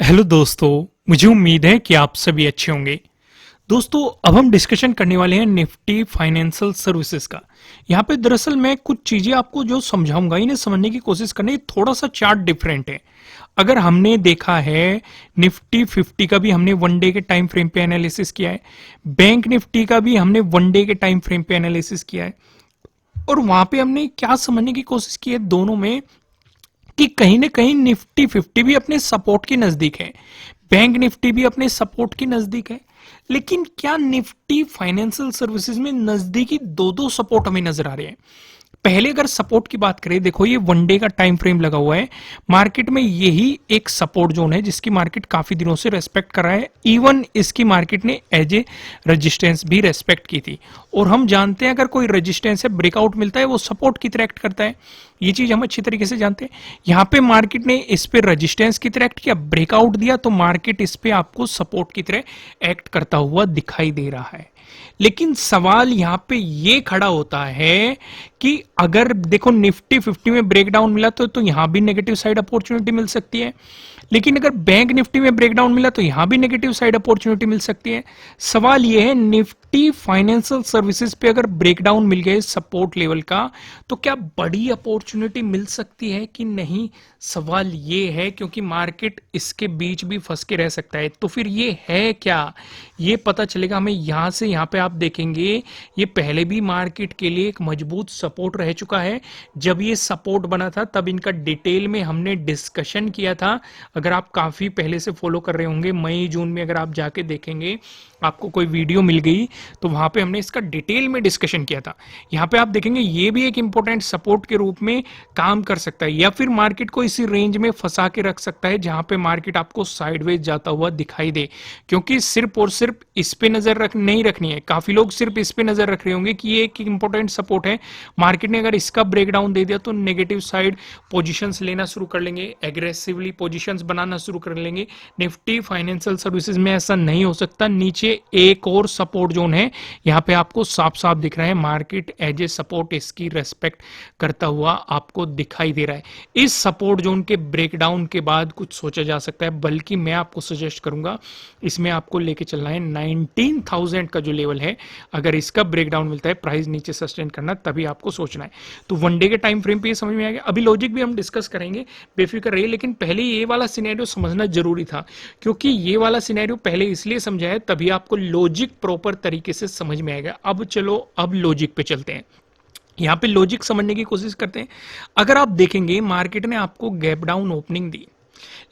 Hello दोस्तों, मुझे उम्मीद है कि आप सभी अच्छे होंगे। दोस्तों, अब हम डिस्कशन करने वाले हैं निफ्टी फाइनेंशियल सर्विसेज का। यहाँ पे दरअसल मैं कुछ चीजें आपको जो समझाऊंगा, इन्हें समझने की कोशिश करने, थोड़ा सा चार्ट डिफरेंट है। अगर हमने देखा है निफ्टी 50 का भी हमने वन डे के टाइम फ्रेम पे एनालिसिस किया है, बैंक निफ्टी का भी हमने वन डे के टाइम फ्रेम पे एनालिसिस किया है, और वहां पे हमने क्या समझने की कोशिश की है दोनों में कि कहीं ना कहीं निफ्टी 50 भी अपने सपोर्ट के नजदीक है, बैंक निफ्टी भी अपने सपोर्ट के नजदीक है। लेकिन क्या निफ्टी फाइनेंशियल सर्विसेज में नजदीकी दो दो सपोर्ट हमें नजर आ रहे हैं। पहले अगर सपोर्ट की बात करें, देखो ये वन डे का टाइम फ्रेम लगा हुआ है, मार्केट में यही एक सपोर्ट जोन है जिसकी मार्केट काफी दिनों से रेस्पेक्ट कर रहा है। इवन इसकी मार्केट ने एज ए रेजिस्टेंस भी रेस्पेक्ट की थी, और हम जानते हैं अगर कोई रेजिस्टेंस है, ब्रेकआउट मिलता है, वो सपोर्ट की तरह एक्ट करता है। ये चीज हम अच्छी तरीके से जानते हैं। यहाँ पे मार्केट ने इस पे रेजिस्टेंस की तरह एक्ट किया, ब्रेकआउट दिया, तो मार्केट इस पे आपको सपोर्ट की तरह एक्ट करता हुआ दिखाई दे रहा है। लेकिन सवाल यहां पे ये खड़ा होता है कि अगर देखो निफ्टी 50 में ब्रेकडाउन मिला तो यहां भी नेगेटिव साइड अपॉर्चुनिटी मिल सकती है, लेकिन अगर बैंक निफ्टी में ब्रेकडाउन मिला तो यहां भी नेगेटिव साइड अपॉर्चुनिटी मिल सकती है। सवाल यह है निफ्टी फाइनेंशियल सर्विसेज पे अगर ब्रेकडाउन मिल गए सपोर्ट लेवल का, तो क्या बड़ी अपॉर्चुनिटी मिल सकती है कि नहीं। सवाल ये है, क्योंकि मार्केट इसके बीच भी फंस के रह सकता है। तो फिर ये है क्या, ये पता चलेगा हमें यहां से। यहां पे आप देखेंगे ये पहले भी मार्केट के लिए एक मजबूत सपोर्ट रह चुका है। जब ये सपोर्ट बना था तब इनका डिटेल में हमने डिस्कशन किया था। अगर आप काफी पहले से फॉलो कर रहे होंगे, मई जून में अगर आप जाके देखेंगे, आपको कोई वीडियो मिल गई तो वहां पे हमने इसका डिटेल में डिस्कशन किया था। यहां पे आप देखेंगे ये भी एक इंपॉर्टेंट सपोर्ट के रूप में काम कर सकता है, या फिर मार्केट को इसी रेंज में फंसा के रख सकता है जहां पे मार्केट आपको साइडवेज जाता हुआ दिखाई दे। क्योंकि सिर्फ और सिर्फ इस पे नजर नहीं रखनी है। काफी लोग सिर्फ इस पे नजर रख रहे होंगे कि ये एक इंपॉर्टेंट सपोर्ट है, मार्केट ने अगर इसका ब्रेकडाउन दे दिया तो नेगेटिव साइड पोजीशंस लेना शुरू कर लेंगे, एग्रेसिवली पोजीशंस बनाना शुरू कर लेंगे। निफ्टी फाइनेंशियल सर्विसेज में ऐसा नहीं हो सकता। नीचे एक और सपोर्ट जोन है, यहां पे आपको साफ साफ दिख रहा है, मार्केट एज ए सपोर्ट इसकी रेस्पेक्ट करता हुआ आपको दिखाई दे रहा है। इस सपोर्ट जोन के ब्रेकडाउन के बाद कुछ सोचा जा सकता है, बल्कि मैं आपको सजेस्ट करूंगा इसमें आपको लेके चलना है 19,000 का जो लेवल है। अगर इसका ब्रेकडाउन मिलता है, प्राइस नीचे सस्टेन करना, तभी आपको सोचना है। तो वन डे के टाइम फ्रेम पे ये समझ में आ गया। अभी लॉजिक भी हम डिस्कस करेंगे, बेफिक्र रहिए। लेकिन पहले ये वाला सिनेरियो समझना जरूरी था, क्योंकि ये वाला सिनेरियो पहले इसलिए समझा है तभी आपको लॉजिक प्रॉपर तरीके से समझ में आएगा। अब चलो, अब लॉजिक पे चलते हैं। यहां पे लॉजिक समझने की कोशिश करते हैं। अगर आप देखेंगे मार्केट ने आपको गैप डाउन ओपनिंग दी,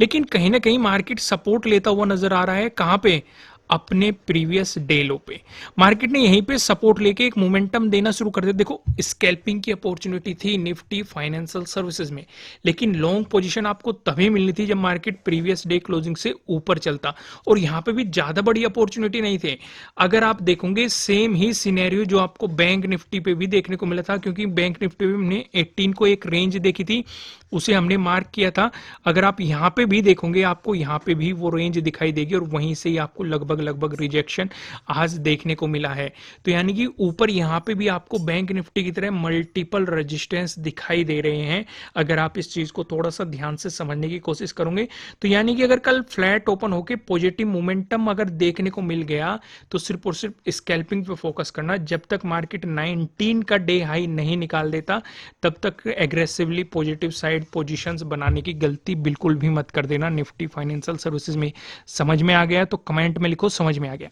लेकिन कहीं ना कहीं मार्केट सपोर्ट लेता हुआ नजर आ रहा है। कहां पे? अपने प्रीवियस डे लो पे मार्केट ने यहीं पे सपोर्ट लेके एक मोमेंटम देना शुरू कर दिया। देखो स्कैल्पिंग की अपॉर्चुनिटी थी निफ्टी फाइनेंशियल सर्विसेज में, लेकिन लॉन्ग पोजीशन आपको तभी मिलनी थी जब मार्केट प्रीवियस डे क्लोजिंग से ऊपर चलता, और यहां पे भी ज्यादा बड़ी अपॉर्चुनिटी नहीं थे। अगर आप देखोगे सेम ही सिनेरियो जो आपको बैंक निफ्टी पे भी देखने को मिला था, क्योंकि बैंक निफ्टी पे हमने 18 को एक रेंज देखी थी, उसे हमने मार्क किया था। अगर आप यहां पे भी देखोगे, आपको यहां पे भी वो रेंज दिखाई देगी, और वहीं से ही आपको लगभग रिजेक्शन आज देखने को मिला है। तो यानी कि ऊपर यहां पे भी आपको बैंक निफ्टी की तरह मल्टीपल रेजिस्टेंस दिखाई दे रहे हैं। अगर आप इस चीज को थोड़ा सा ध्यान से समझने की कोशिश करोगे, तो यानी कि अगर कल फ्लैट ओपन होके पॉजिटिव मोमेंटम अगर देखने को मिल गया, तो सिर्फ और सिर्फ स्कैल्पिंग पे फोकस करना। जब तक मार्केट 19 का डे हाई नहीं निकाल देता, तब तक एग्रेसिवली पॉजिटिव साइड पोजीशंस बनाने की गलती बिल्कुल भी मत कर देना। निफ्टी फाइनेंशियल सर्विसेज में समझ में आ गया तो कमेंट में लिखो समझ में आ गया।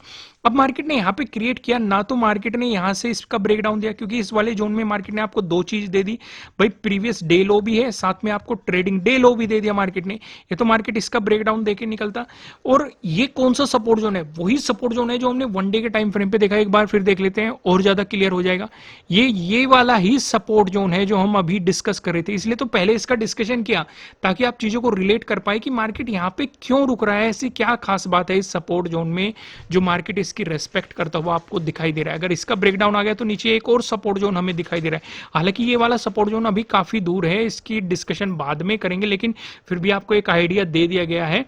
अब मार्केट ने यहां पे क्रिएट किया ना, तो मार्केट ने यहां से इसका ब्रेकडाउन दिया, क्योंकि इस वाले जोन में मार्केट ने आपको दो चीज दे दी भाई, प्रीवियस डे लो भी है, साथ में आपको ट्रेडिंग डे लो भी दे दिया मार्केट ने। ये तो मार्केट इसका ब्रेकडाउन देके निकलता। और ये कौन सा सपोर्ट जोन है? वही सपोर्ट जोन है जो हमने वन डे के टाइम फ्रेम पे देखा। एक बार फिर देख लेते हैं और ज्यादा क्लियर हो जाएगा। ये वाला ही सपोर्ट जोन है जो हम अभी डिस्कस कर रहे थे, इसलिए तो पहले इसका डिस्कशन किया ताकि आप चीजों को रिलेट कर पाए कि मार्केट यहां पे क्यों रुक रहा है, ऐसी क्या खास बात है इस सपोर्ट जोन में जो मार्केट इसकी रेस्पेक्ट करता हुआ आपको दिखाई दे रहा है। अगर इसका ब्रेकडाउन आ गया तो नीचे एक और सपोर्ट जोन हमें दिखाई दे रहा है। हालांकि ये वाला सपोर्ट जोन अभी काफी दूर है, इसकी डिस्कशन बाद में करेंगे, लेकिन फिर भी आपको एक आइडिया दे दिया गया है।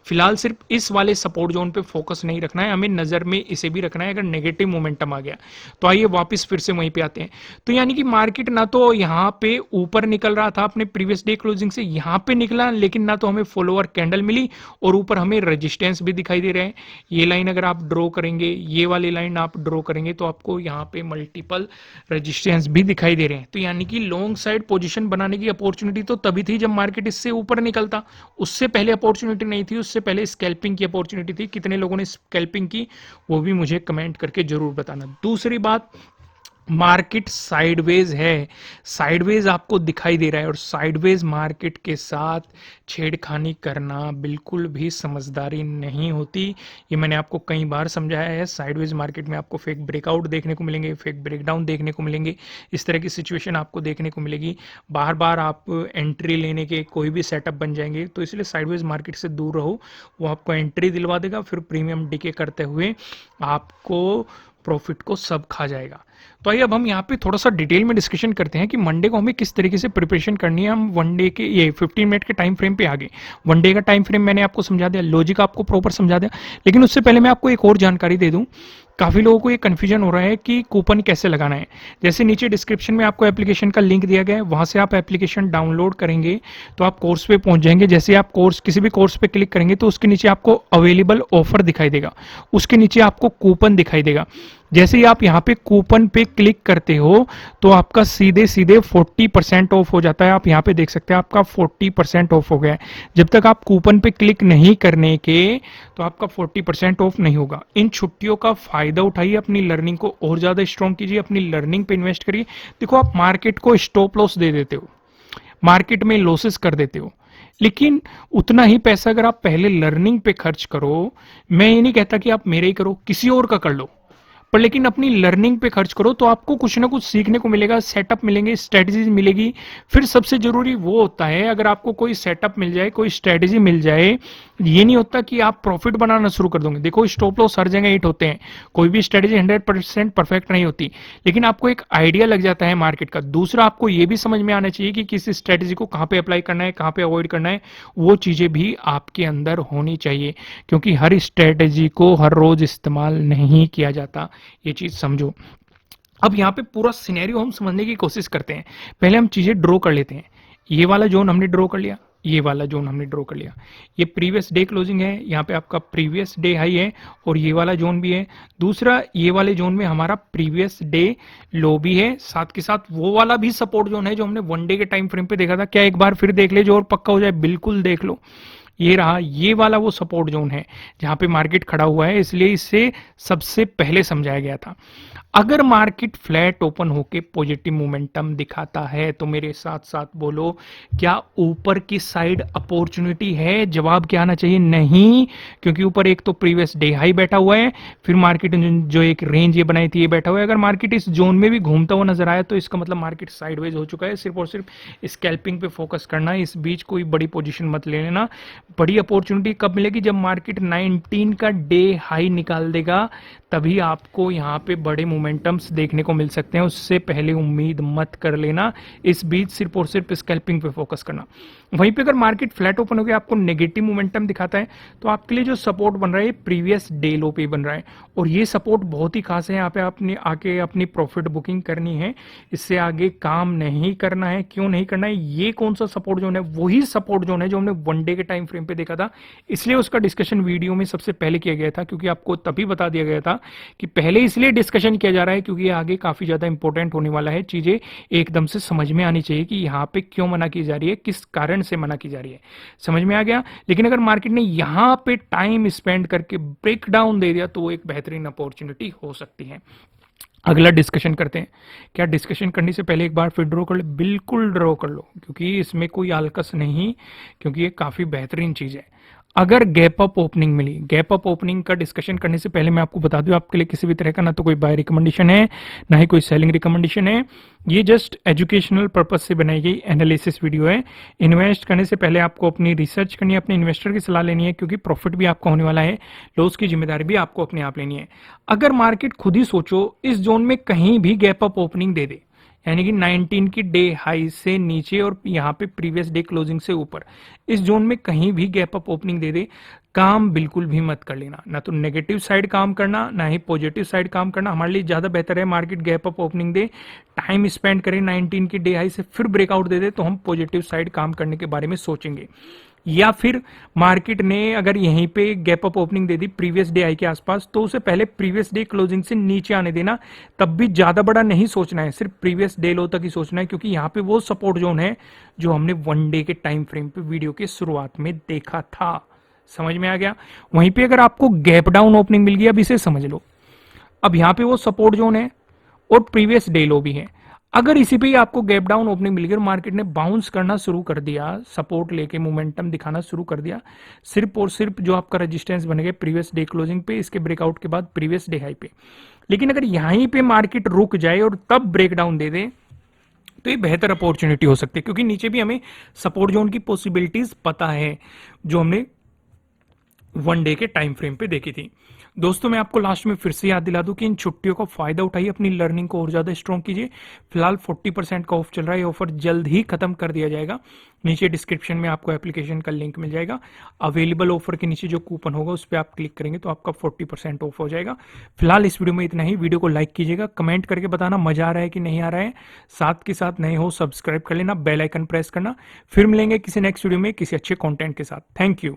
फिलहाल सिर्फ इस वाले सपोर्ट जोन पे फोकस नहीं रखना है, हमें नजर में इसे भी रखना है अगर नेगेटिव मोमेंटम आ गया। तो आइए वापस फिर से वहीं पे आते हैं। तो यानी कि मार्केट ना तो यहाँ पे ऊपर निकल रहा था अपने प्रीवियस डे क्लोजिंग से, यहाँ पे निकला, लेकिन ना तो हमें फॉलोअर कैंडल मिली और ऊपर हमें रेजिस्टेंस भी दिखाई दे रहे हैं। ये लाइन अगर आप ड्रॉ करेंगे, ये वाली लाइन आप ड्रॉ करेंगे, तो आपको यहाँ पे मल्टीपल रेजिस्टेंस भी दिखाई दे रहे हैं। तो यानी कि लॉन्ग साइड पोजीशन बनाने की अपॉर्चुनिटी तो तभी थी जब मार्केट इससे ऊपर निकलता, उससे पहले अपॉर्चुनिटी नहीं थी, उससे पहले स्कैल्पिंग की अपॉर्चुनिटी थी। कितने लोगों ने स्कैल्पिंग की वो भी मुझे कमेंट करके जरूर बताना। दूसरी बात, मार्केट साइडवेज है, साइडवेज आपको दिखाई दे रहा है और साइडवेज मार्केट के साथ छेड़खानी करना बिल्कुल भी समझदारी नहीं होती। ये मैंने आपको कई बार समझाया है। साइडवेज मार्केट में आपको फेक ब्रेकआउट देखने को मिलेंगे, फेक ब्रेकडाउन देखने को मिलेंगे, इस तरह की सिचुएशन आपको देखने को मिलेगी। बार बार आप एंट्री लेने के कोई भी सेटअप बन जाएंगे, तो इसलिए साइडवेज मार्केट से दूर रहो। वो आपको एंट्री दिलवा देगा, फिर प्रीमियम डिके करते हुए आपको प्रॉफिट को सब खा जाएगा। तो आइए अब हम यहाँ पे थोड़ा सा डिटेल में डिस्कशन करते हैं कि मंडे को हमें किस तरीके से प्रिपरेशन करनी है। हम वन डे के ये 15 मिनट के टाइम फ्रेम पे आगे, वन डे का टाइम फ्रेम मैंने आपको समझा दिया, लॉजिक आपको प्रॉपर समझा दिया, लेकिन उससे पहले मैं आपको एक और जानकारी दे दूं। काफ़ी लोगों को ये कन्फ्यूजन हो रहा है कि कूपन कैसे लगाना है। जैसे नीचे डिस्क्रिप्शन में आपको एप्लीकेशन का लिंक दिया गया है, वहाँ से आप एप्लीकेशन डाउनलोड करेंगे तो आप कोर्स पे पहुँच जाएंगे। जैसे आप कोर्स किसी भी कोर्स पे क्लिक करेंगे तो उसके नीचे आपको अवेलेबल ऑफर दिखाई देगा, उसके नीचे आपको कूपन दिखाई देगा। जैसे ही आप यहाँ पे कूपन पे क्लिक करते हो तो आपका सीधे सीधे 40% ऑफ हो जाता है। आप यहाँ पे देख सकते हैं आपका 40% ऑफ हो गया है। जब तक आप कूपन पे क्लिक नहीं करने के तो आपका 40% ऑफ नहीं होगा। इन छुट्टियों का फायदा उठाइए, अपनी लर्निंग को और ज्यादा स्ट्रॉन्ग कीजिए, अपनी लर्निंग पे इन्वेस्ट करिए। देखो, आप मार्केट को स्टॉप लॉस दे देते हो, मार्केट में लॉसेस कर देते हो, लेकिन उतना ही पैसा अगर आप पहले लर्निंग पे खर्च करो, मैं ये नहीं कहता कि आप मेरे ही करो, किसी और का कर लो, पर लेकिन अपनी लर्निंग पे खर्च करो तो आपको कुछ ना कुछ सीखने को मिलेगा, सेटअप मिलेंगे, स्ट्रेटजीज मिलेगी। फिर सबसे जरूरी वो होता है, अगर आपको कोई सेटअप मिल जाए, कोई स्ट्रेटजी मिल जाए, ये नहीं होता कि आप प्रॉफिट बनाना शुरू कर दोगे। देखो, स्टॉप लॉस हर जगह हिट होते हैं, कोई भी स्ट्रेटजी 100% परफेक्ट नहीं होती, लेकिन आपको एक आइडिया लग जाता है मार्केट का। दूसरा, आपको ये भी समझ में आना चाहिए कि किस स्ट्रेटजी को कहाँ पे अप्लाई करना है, कहाँ पे अवॉइड करना है, वो चीजें भी आपके अंदर होनी चाहिए, क्योंकि हर स्ट्रेटजी को हर रोज इस्तेमाल नहीं किया जाता, ये चीज समझो। अब यहाँ पे पूरा सिनेरियो हम समझने की कोशिश करते हैं। पहले हम चीजें ड्रॉ कर लेते हैं। ये वाला जोन हमने ड्रॉ कर लिया, ये वाला जोन हमने ड्रॉ कर लिया, ये प्रीवियस डे क्लोजिंग है, यहाँ पे आपका प्रीवियस डे हाई है और ये वाला जोन भी है। दूसरा, ये वाले जोन में हमारा प्रीवियस डे लो भी है, साथ के साथ वो वाला भी सपोर्ट जोन है जो हमने वन डे के टाइम फ्रेम पे देखा था। क्या एक बार फिर देख ले जो और पक्का हो जाए? बिल्कुल देख लो, ये रहा, ये वाला वो सपोर्ट जोन है जहां पे मार्केट खड़ा हुआ है, इसलिए इसे सबसे पहले समझाया गया था। अगर मार्केट फ्लैट ओपन होके पॉजिटिव मोमेंटम दिखाता है तो मेरे साथ साथ बोलो, क्या ऊपर की साइड अपॉर्चुनिटी है? जवाब क्या आना चाहिए? नहीं, क्योंकि ऊपर एक तो प्रीवियस डे हाई बैठा हुआ है, फिर मार्केट जो एक रेंज ये बनाई थी ये बैठा हुआ है। अगर मार्केट इस जोन में भी घूमता हुआ नजर आया तो इसका मतलब मार्केट साइडवेज हो चुका है। सिर्फ और सिर्फ स्कैल्पिंग पे फोकस करना, इस बीच कोई बड़ी पोजीशन मत ले लेना। बड़ी अपॉर्चुनिटी कब मिलेगी? जब मार्केट 19 का डे हाई निकाल देगा, तभी आपको यहाँ पे बड़े मोमेंटम्स देखने को मिल सकते हैं। उससे पहले उम्मीद मत कर लेना। इस बीच सिर्फ और सिर्फ स्कैल्पिंग पे फोकस करना। वहीं पे अगर मार्केट फ्लैट ओपन हो गया, आपको नेगेटिव मोमेंटम दिखाता है, तो आपके लिए जो सपोर्ट बन रहा है प्रीवियस डे लो पे बन रहा है, और ये सपोर्ट बहुत ही खास है। यहाँ पे आपने आके अपनी प्रॉफिट बुकिंग करनी है, इससे आगे काम नहीं करना है। क्यों नहीं करना है? ये कौन सा सपोर्ट जोन है? वही सपोर्ट जोन है जो हमने वन डे के टाइम फ्रेम पे देखा था, इसलिए उसका डिस्कशन वीडियो में सबसे पहले किया गया था, क्योंकि आपको तभी बता दिया गया था कि पहले इसलिए डिस्कशन किया जा रहा है क्योंकि आगे काफी ज्यादा इंपॉर्टेंट होने वाला है। चीजें एकदम से समझ में आनी चाहिए कि यहाँ पे क्यों मना की जा रही है, किस कारण से मना की जा रही है। समझ में आ गया? लेकिन अगर मार्केट ने यहाँ पे टाइम स्पेंड करके ब्रेक डाउन दे दिया तो वो एक बेहतरीन अपॉर्चुनिटी हो सकती है। अगला डिस्कशन करते हैं। क्या डिस्कशन करने से पहले एक बार फिर ड्रॉ कर ले? बिल्कुल ड्रॉ कर लो, क्योंकि इसमें कोई आलकस नहीं, क्योंकि ये काफी बेहतरीन चीज है। अगर गैप अप ओपनिंग मिली, गैप अप ओपनिंग का डिस्कशन करने से पहले मैं आपको बता दूं, आपके लिए किसी भी तरह का ना तो कोई बाय रिकमेंडेशन है, ना ही कोई सेलिंग रिकमेंडेशन है। ये जस्ट एजुकेशनल पर्पस से बनाई गई एनालिसिस वीडियो है। इन्वेस्ट करने से पहले आपको अपनी रिसर्च करनी है, अपने इन्वेस्टर की सलाह लेनी है, क्योंकि प्रॉफिट भी आपका होने वाला है, लॉस की जिम्मेदारी भी आपको अपने आप लेनी है। अगर मार्केट खुद ही सोचो इस जोन में कहीं भी गैप अप ओपनिंग दे दे, यानी कि 19 की डे हाई से नीचे और यहाँ पे प्रीवियस डे क्लोजिंग से ऊपर, इस जोन में कहीं भी गैप अप ओपनिंग दे दे, काम बिल्कुल भी मत कर लेना, ना तो नेगेटिव साइड काम करना ना ही पॉजिटिव साइड काम करना। हमारे लिए ज़्यादा बेहतर है मार्केट गैप अप ओपनिंग दे, टाइम स्पेंड करें 19 की डे हाई से, फिर ब्रेकआउट दे दे तो हम पॉजिटिव साइड काम करने के बारे में सोचेंगे। या फिर मार्केट ने अगर यहीं पे gap up opening they the previous day I के आसपास, तो उसे पहले प्रीवियस डे क्लोजिंग से नीचे आने देना। तब भी ज्यादा बड़ा नहीं सोचना है, सिर्फ प्रीवियस डे लो तक ही सोचना है, क्योंकि यहाँ पे वो सपोर्ट जोन है जो हमने वन डे के टाइम फ्रेम पे वीडियो के शुरुआत में देखा था। समझ में आ गया? वहीं पे अगर आपको गैप डाउन ओपनिंग मिल गई, अब इसे समझ लो, अब यहाँ पे वो सपोर्ट जोन है और प्रीवियस डे लो भी है। अगर इसी पे ही आपको गैप डाउन ओपनिंग मिल गई और मार्केट ने बाउंस करना शुरू कर दिया, सपोर्ट लेके मोमेंटम दिखाना शुरू कर दिया, सिर्फ और सिर्फ जो आपका रेजिस्टेंस बन गया प्रीवियस डे क्लोजिंग पे, इसके ब्रेकआउट के बाद प्रीवियस डे हाई पे, लेकिन अगर यहीं पे मार्केट रुक जाए और तब ब्रेक डाउन दे दे, तो ये बेहतर अपॉर्चुनिटी हो सकती है, क्योंकि नीचे भी हमें सपोर्ट जोन की पॉसिबिलिटीज पता है जो हमने वन डे के टाइम फ्रेम पे देखी थी। दोस्तों, मैं आपको लास्ट में फिर से याद दिला दूं कि इन छुट्टियों का फायदा उठाइए, अपनी लर्निंग को और ज्यादा स्ट्रॉन्ग कीजिए। फिलहाल 40% का ऑफ चल रहा है, ये ऑफर जल्द ही खत्म कर दिया जाएगा। नीचे डिस्क्रिप्शन में आपको एप्लीकेशन का लिंक मिल जाएगा। अवेलेबल ऑफर के नीचे जो कूपन होगा उस पर आप क्लिक करेंगे तो आपका 40% ऑफ हो जाएगा। फिलहाल इस वीडियो में इतना ही। वीडियो को लाइक कीजिएगा, कमेंट करके बताना मजा आ रहा है कि नहीं आ रहा है। साथ के साथ नए हो सब्सक्राइब कर लेना, बेल आइकन प्रेस करना। फिर मिलेंगे किसी नेक्स्ट वीडियो में किसी अच्छे कंटेंट के साथ। Thank you.